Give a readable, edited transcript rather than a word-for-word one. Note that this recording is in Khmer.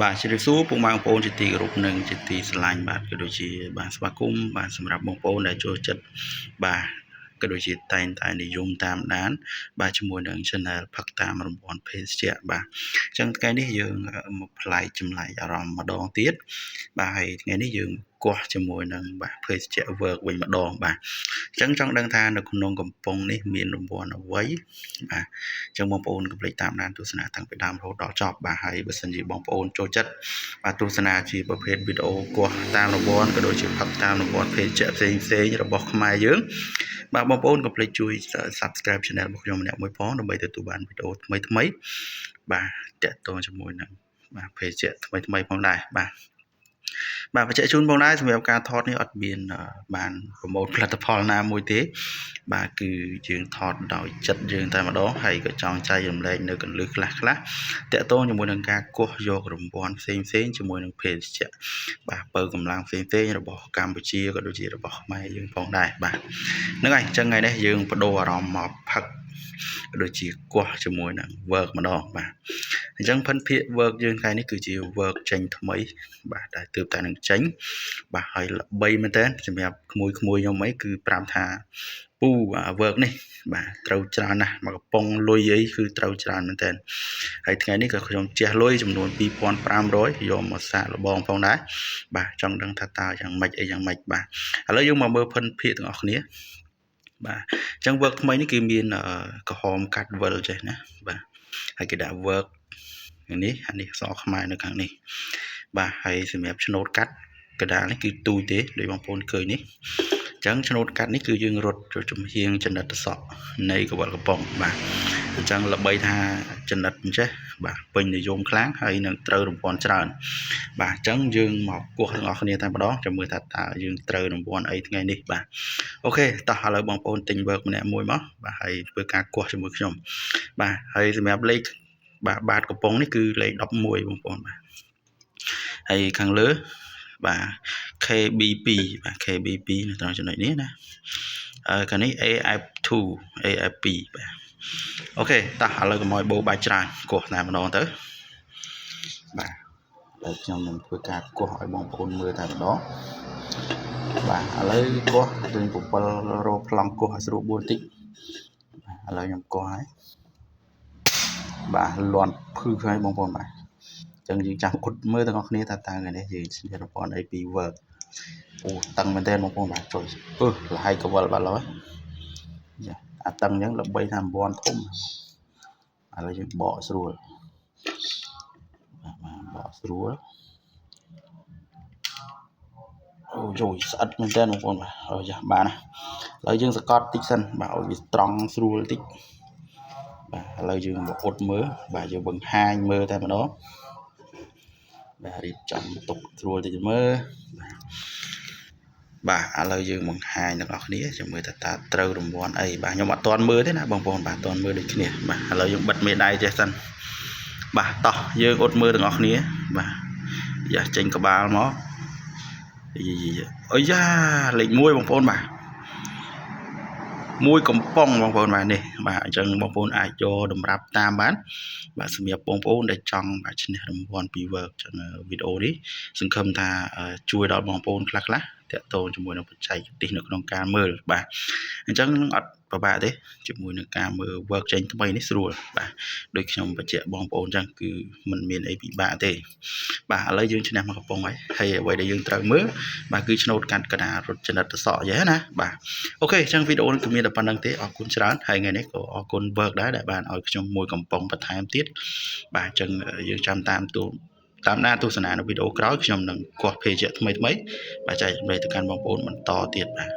បាទជម្រាបសួរពុកម៉ែបងប្អូនជាទីគោរពនិងជាទីស្រឡាញ់បាទក៏ដូចជាបាទស្វាគមន៍បាទសម្រាប់បងប្អូនដែលចូលចិត្តបាទក៏ដូចជាតែងតែនិយមតាមដានបាទជាមួយនឹង Channel ផឹកតាមរង្វាន់ភេសជ្ជៈបាទអញ្ចឹងថ្ងៃនេះយើងមកប្លែកចម្លែកអារម្មណ៍ម្ដងទៀតបាទហើយថ្ងៃនេះយើងគោះជាមួយនឹងបាទភេសជ្ជៈ Work វិញម្ដងបាទអញ្ចឹងចង់ដឹងថានៅក្នុងកំប៉ុងនេះមានរង្វាន់អ្វីបាទអញ្ចឹងបងប្អូនកុំភ្លេចតាមដានទស្សនាតាំងពីដើមរហូតដល់ចប់បាទហើយបើសិនជាបងប្អូនចូលចិត្តបាទទស្សនាជាប្រភេទវីដេអូគោះតាមរង្វាន់ក៏ដូចជាផឹកតាមរង្វាន់ភេសជ្ជៈផ្សេងៗរបស់ខ្មែរយើងបាទបងប្អូនកុំភ្លេចជួយ Subscribe Channel របស់ខ្ញុំម្នាក់មួយផងដើម្បីទទួលបានវីដេអូថ្មីៗបាទតាក់ទងជាមួយនឹងបាទភេសជ្ជៈថ្មីៗផងដែរបាទបញ្ជាក់ជូនផងដែរសម្រាប់ការថតនេះអត់មានបានប្រម៉ូទផលិតផលណាមួយទេបាទគឺយើងថតដោយចិត្តយើងតែម្ដងហើយក៏ចង់ចែករំលែកនៅកន្លឹះខ្លះតាក់ទងជាមួយនឹងការគោះយករង្វាន់ផ្សេងជាមួយនឹងភេសជ្ជៈបាទបើកម្លាំងផ្សេងរបស់កម្ពុជាក៏ដូចជារបស់ខ្មែរយើងផងដែរបាទហ្នឹងហើយអញ្ចឹងថ្ងៃនេះយើងបដូរអារម្មណ៍មកផឹកដូចជាគោះជាមួយនឹង Work ម្ដងបាទអញ្ចឹងភិនភាគ Work យើងថ្ងៃនេះគឺជា Work ចេញថ្មីបាទដែលទើបតែនឹងចេញបាទហើយល្បីមែនតើសម្រាប់ក្មួយខ្ញុំអីគឺប្រាប់ថាពូWork នេះបាទត្រូវច្រើនណាស់មកកំប៉ុងលុយអីគឺត្រូវច្រើនមែនតើហើយថ្ងៃនេះក៏ខ្ញុំជះលុយចំនួន 2500 យកមកសាកល្បងផងដែរបាទចង់ដឹងថាតើយ៉ាងម៉េចអីយ៉ាងម៉េចបាទឥឡូវយើងមកមើលភិនភាគទាំងអស់គ្នាបាទអញ្ចឹង Work ថ្មីនេះគឺមានក្រហមកាត់វិលចេះណាបាទហើយគេដាក់ Work នេះអានេះអក្សរខ្មែរនៅខាងនេះបាទហើយសម្រាប់ឆ្នូតកាត់កដាលនេះគឺទូចទេដោយបងប្អូនឃើញនេះអញ្ចឹងឆ្នូតកាត់នេះគឺយើងរត់ចំហៀងចនិតសក់នៃកវលកំប៉ុងបាទអញ្ចឹងល្បីថាចនិតអញ្ចេះបាទពេញនិយមខ្លាំងហើយនឹងត្រូវរង្វាន់ច្រើនបាទអញ្ចឹងយើងមកគោះទាំងអស់គ្នាតែម្ដងចាំមើលថាតើយើងត្រូវរង្វាន់អីថ្ងៃនេះបាទអូខេតោះឥឡូវបងប្អូនទិញ Work ម្នាក់មួយមកបាទហើយធ្វើការគោះជាមួយខ្ញុំបាទហើយសម្រាប់លេខបាតកំប៉ុងនេះគឺលេខ11បងប្អូនបាទហើយខាងលើបាទ KB2 បាទ KB2 នៅត្រង់ចំណុចនេះណាខាងនេះ AF2 AF2 បាទអូខេតោះឥឡូវកុំឲ្យបោបាច់ច្រើនគោះតែម្ដងទៅបាទហើយខ្ញុំនឹងធ្វើការគោះឲ្យបងប្អូនមើលតែម្ដងបាទឥឡូវគោះយើង7រោប្លង់គោះឲ្យស្រួល4តិចឥឡូវខ្ញុំគោះហើយបាទលន់ភឺហើយបងប្អូនបាទអញ្ចឹងយើងចាំអ៊ុតមើលទាំងអស់គ្នាថាតើថ្ងៃនេះយើងឈ្នះរង្វាន់អីពី Work អូតឹងមែនតើបងប្អូនបាទចុយលហើយកវលបាត់ហើយចាអាតឹងអញ្ចឹងល្បីថារង្វាន់ធំឥឡូវយើងបកស្រួលបាទបកស្រួលអូយស្អិតមែនតើបងប្អូនបាទអូចាបានណាឥឡូវយើងសកត់តិចសិនបាទឲ្យវាត្រង់ស្រួលតិចបាទឥឡូវយើងមកអ៊ុតមើលបាទយើងបង្ហាញមើលតែម្ដងបាទរៀបចំទុកស្រួលតិចមើលបាទឥឡូវយើងបង្ហាញទាំងអស់គ្នាចាំមើលថាតើត្រូវរង្វាន់អីបាទខ្ញុំអត់ទាន់មើលទេណាបងប្អូនបាទអត់ទាន់មើលដូចគ្នាបាទឥឡូវយើងបិទមេដៃចេះសិនបាទតោះយើងអ៊ុតមើលទាំងអស់គ្នាបាទយ៉ាចេញក្បាលមកអីយ៉ាលេខ1បងប្អូនបាទមួយកំប៉ុងបងប្អូនបាទនេះបាទអញ្ចឹងបងប្អូនអាចយកតម្រាប់តាមបានបាទសម្រាប់បងប្អូនដែលចង់បាទឈ្នះរង្វាន់ពី Work ចឹងវីដេអូនេះសង្ឃឹមថាជួយដល់បងប្អូនខ្លះតាក់ទងជាមួយនឹងបច្ចេកទេសនៅក្នុងការមើលបាទអញ្ចឹងអត់ពិបាកទេជាមួយនឹងការមើល Work ចេញថ្មីនេះស្រួលបាទដូចខ្ញុំបញ្ជាក់បងប្អូនអញ្ចឹងគឺมันមានអីពិបាកទេបាទឥឡូវយើងឈ្នះមកកំប៉ុងហើយអ្វីដែលយើងត្រូវមើលបាទគឺឆ្នូតកាត់កណ្ដាលរត់ចនិតសក់យេណាបាទអូខេអញ្ចឹងវីដេអូនេះគឺមានតែប៉ុណ្្នឹងទេអរគុណច្រើនហើយថ្ងៃនេះក៏អរគុណ Work ដែរដែលបានឲ្យខ្ញុំមួយកំប៉ុងបន្ថែមទៀតបាទអញ្ចឹងយើងចាំតាមដានទស្សនានៅវីដេអូក្រោយខ្ញុំនឹងគោះភេសជ្ជៈថ្មីបាទចែករំលែកទៅកាន់បងប្អូនបន្តទៀតបាទ